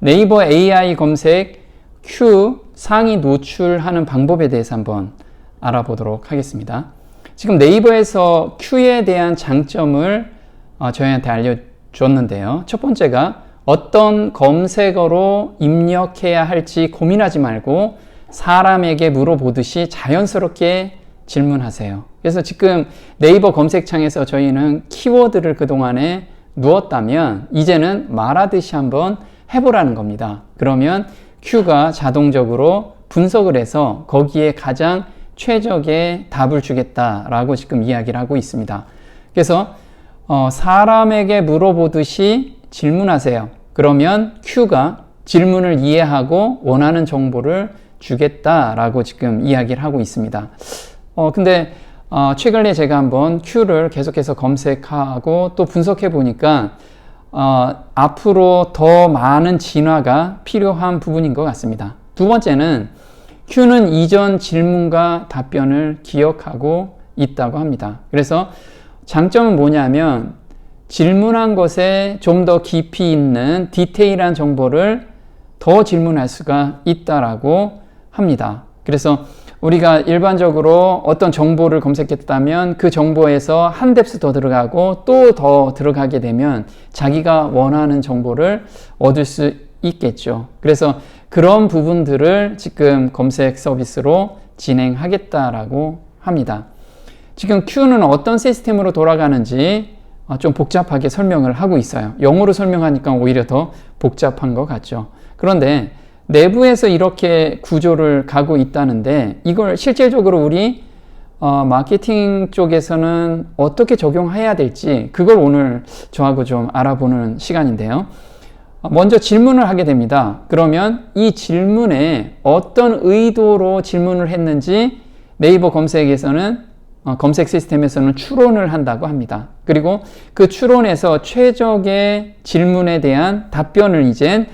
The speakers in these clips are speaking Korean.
네이버 AI 검색 Q 상위 노출하는 방법에 대해서 한번 알아보도록 하겠습니다. 지금 네이버에서 Q에 대한 장점을 저희한테 알려줬는데요. 첫 번째가 어떤 검색어로 입력해야 할지 고민하지 말고 사람에게 물어보듯이 자연스럽게 질문하세요. 그래서 지금 네이버 검색창에서 저희는 키워드를 그동안에 누웠다면 이제는 말하듯이 한번 해보라는 겁니다. 그러면 Q가 자동적으로 분석을 해서 거기에 가장 최적의 답을 주겠다라고 지금 이야기를 하고 있습니다. 그래서 사람에게 물어보듯이 질문하세요. 그러면 Q가 질문을 이해하고 원하는 정보를 주겠다라고 지금 이야기를 하고 있습니다. 근데 최근에 제가 한번 Q를 계속해서 검색하고 또 분석해 보니까 앞으로 더 많은 진화가 필요한 부분인 것 같습니다. 두 번째는 Q는 이전 질문과 답변을 기억하고 있다고 합니다. 그래서 장점은 뭐냐면 질문한 것에 좀 더 깊이 있는 디테일한 정보를 더 질문할 수가 있다라고 합니다. 그래서 우리가 일반적으로 어떤 정보를 검색했다면 그 정보에서 한 뎁스 더 들어가고 또 더 들어가게 되면 자기가 원하는 정보를 얻을 수 있겠죠. 그래서 그런 부분들을 지금 검색 서비스로 진행하겠다라고 합니다. 지금 Q는 어떤 시스템으로 돌아가는지 좀 복잡하게 설명을 하고 있어요. 영어로 설명하니까 오히려 더 복잡한 것 같죠. 그런데 내부에서 이렇게 구조를 가고 있다는데 이걸 실질적으로 우리 마케팅 쪽에서는 어떻게 적용해야 될지 그걸 오늘 저하고 좀 알아보는 시간인데요. 먼저 질문을 하게 됩니다. 그러면 이 질문에 어떤 의도로 질문을 했는지 네이버 검색에서는 검색 시스템에서는 추론을 한다고 합니다. 그리고 그 추론에서 최적의 질문에 대한 답변을 이젠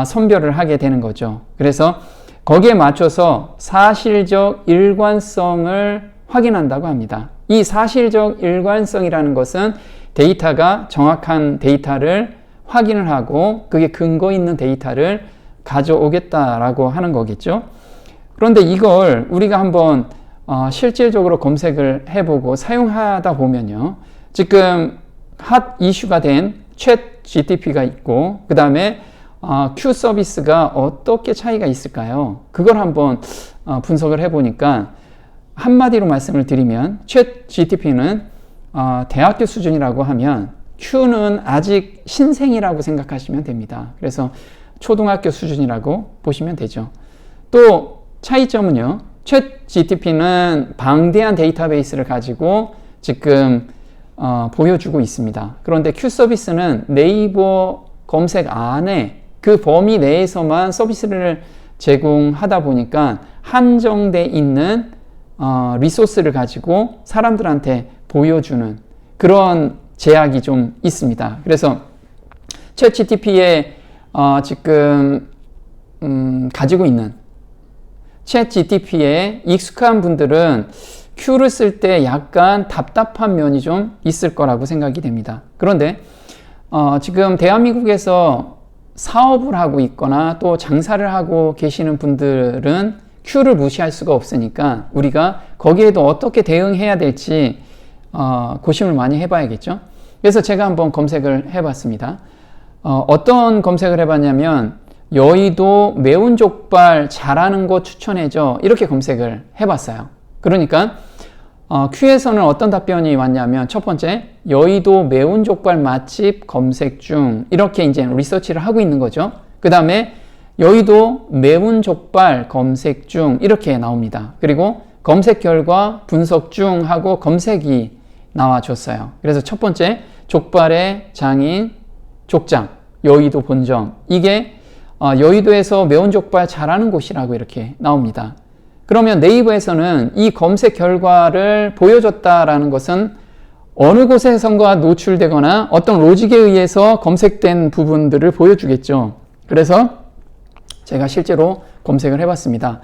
선별을 하게 되는 거죠. 그래서 거기에 맞춰서 사실적 일관성을 확인한다고 합니다. 이 사실적 일관성이라는 것은 데이터가 정확한 데이터를 확인을 하고 그게 근거 있는 데이터를 가져오겠다라고 하는 거겠죠. 그런데 이걸 우리가 한번 실질적으로 검색을 해보고 사용하다 보면요. 지금 핫 이슈가 된 챗 GTP가 있고 그 다음에 Q 서비스가 어떻게 차이가 있을까요? 그걸 한번 분석을 해보니까 한마디로 말씀을 드리면 챗 GTP는 대학교 수준이라고 하면 Q는 아직 신생이라고 생각하시면 됩니다. 그래서 초등학교 수준이라고 보시면 되죠. 또 차이점은요. 챗 GTP는 방대한 데이터베이스를 가지고 지금 보여주고 있습니다. 그런데 Q 서비스는 네이버 검색 안에 그 범위 내에서만 서비스를 제공하다 보니까 한정돼 있는 리소스를 가지고 사람들한테 보여주는 그런 제약이 좀 있습니다. 그래서 챗 GTP에 지금 가지고 있는 챗 GTP에 익숙한 분들은 Q를 쓸 때 약간 답답한 면이 좀 있을 거라고 생각이 됩니다. 그런데 지금 대한민국에서 사업을 하고 있거나 또 장사를 하고 계시는 분들은 Q를 무시할 수가 없으니까 우리가 거기에도 어떻게 대응해야 될지 고심을 많이 해봐야겠죠. 그래서 제가 한번 검색을 해봤습니다. 어떤 검색을 해봤냐면 여의도 매운 족발 잘하는 거 추천해줘 이렇게 검색을 해봤어요. 그러니까 Q에서는 어떤 답변이 왔냐면 첫 번째 여의도 매운 족발 맛집 검색 중 이렇게 이제 리서치를 하고 있는 거죠. 그 다음에 여의도 매운 족발 검색 중 이렇게 나옵니다. 그리고 검색 결과 분석 중 하고 검색이 나와줬어요. 그래서 첫 번째 족발의 장인 족장 여의도 본점 이게 여의도에서 매운 족발 잘하는 곳이라고 이렇게 나옵니다. 그러면 네이버에서는 이 검색 결과를 보여줬다라는 것은 어느 곳에선가 노출되거나 어떤 로직에 의해서 검색된 부분들을 보여주겠죠. 그래서 제가 실제로 검색을 해봤습니다.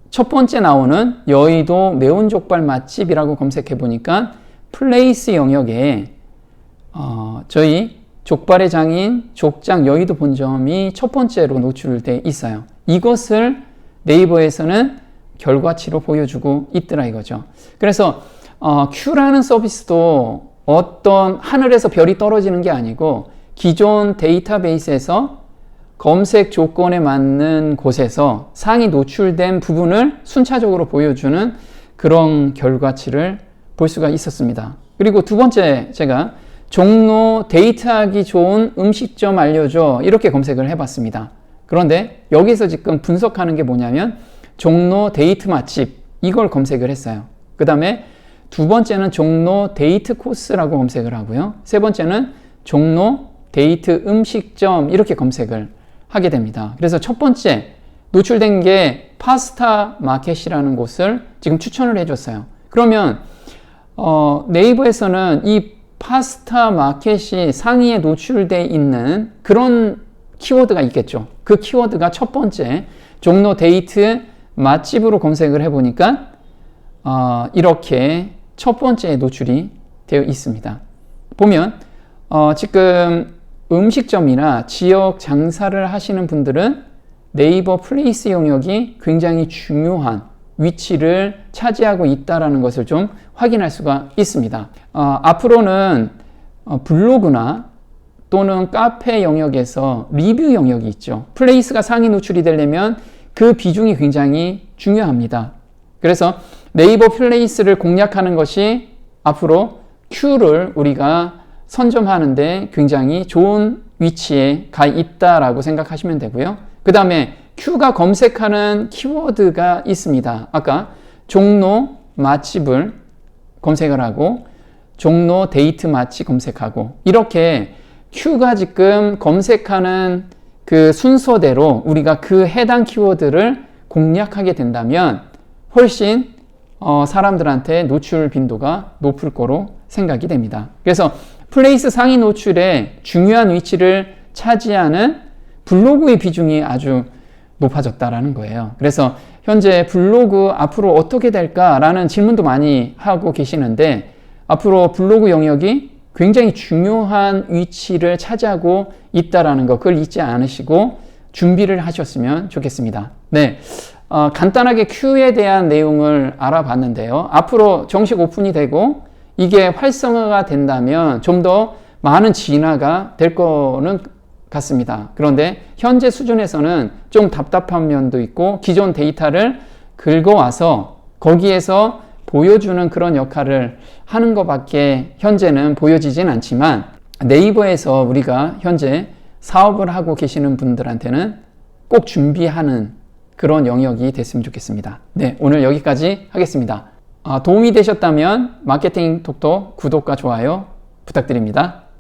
첫 번째 나오는 여의도 매운 족발 맛집이라고 검색해 보니까 플레이스 영역에 저희 족발의 장인, 족장 여의도 본점이 첫 번째로 노출돼 있어요. 이것을 네이버에서는 결과치로 보여주고 있더라 이거죠. 그래서 Q라는 서비스도 어떤 하늘에서 별이 떨어지는 게 아니고 기존 데이터베이스에서 검색 조건에 맞는 곳에서 상위 노출된 부분을 순차적으로 보여주는 그런 결과치를 볼 수가 있었습니다. 그리고 두 번째, 제가 종로 데이트하기 좋은 음식점 알려줘 이렇게 검색을 해봤습니다. 그런데 여기서 지금 분석하는 게 뭐냐면 종로 데이트 맛집 이걸 검색을 했어요. 그 다음에 두 번째는 종로 데이트 코스라고 검색을 하고요. 세 번째는 종로 데이트 음식점 이렇게 검색을 하게 됩니다. 그래서 첫 번째 노출된 게 파스타 마켓이라는 곳을 지금 추천을 해줬어요. 그러면 네이버에서는 이 파스타 마켓이 상위에 노출되어 있는 그런 키워드가 있겠죠. 그 키워드가 첫 번째 종로 데이트 맛집으로 검색을 해보니까 이렇게 첫 번째 노출이 되어 있습니다. 보면 지금 음식점이나 지역 장사를 하시는 분들은 네이버 플레이스 영역이 굉장히 중요한 위치를 차지하고 있다는 것을 좀 확인할 수가 있습니다. 앞으로는 블로그나 또는 카페 영역에서 리뷰 영역이 있죠. 플레이스가 상위 노출이 되려면 그 비중이 굉장히 중요합니다. 그래서 네이버 플레이스를 공략하는 것이 앞으로 Q를 우리가 선점하는데 굉장히 좋은 위치에 가 있다라고 생각하시면 되고요. 그 다음에 Q가 검색하는 키워드가 있습니다. 아까 종로 맛집을 검색을 하고 종로 데이트 맛집 검색하고 이렇게 Q가 지금 검색하는 그 순서대로 우리가 그 해당 키워드를 공략하게 된다면 훨씬 사람들한테 노출 빈도가 높을 거로 생각이 됩니다. 그래서 플레이스 상위 노출에 중요한 위치를 차지하는 블로그의 비중이 아주 높아졌다라는 거예요. 그래서 현재 블로그 앞으로 어떻게 될까라는 질문도 많이 하고 계시는데 앞으로 블로그 영역이 굉장히 중요한 위치를 차지하고 있다라는 거 그걸 잊지 않으시고 준비를 하셨으면 좋겠습니다. 네, 간단하게 Q에 대한 내용을 알아봤는데요. 앞으로 정식 오픈이 되고 이게 활성화가 된다면 좀 더 많은 진화가 될 거는 같습니다. 그런데 현재 수준에서는 좀 답답한 면도 있고 기존 데이터를 긁어와서 거기에서 보여주는 그런 역할을 하는 것밖에 현재는 보여지진 않지만 네이버에서 우리가 현재 사업을 하고 계시는 분들한테는 꼭 준비하는 그런 영역이 됐으면 좋겠습니다. 네, 오늘 여기까지 하겠습니다. 도움이 되셨다면 마케팅 톡톡 구독과 좋아요 부탁드립니다.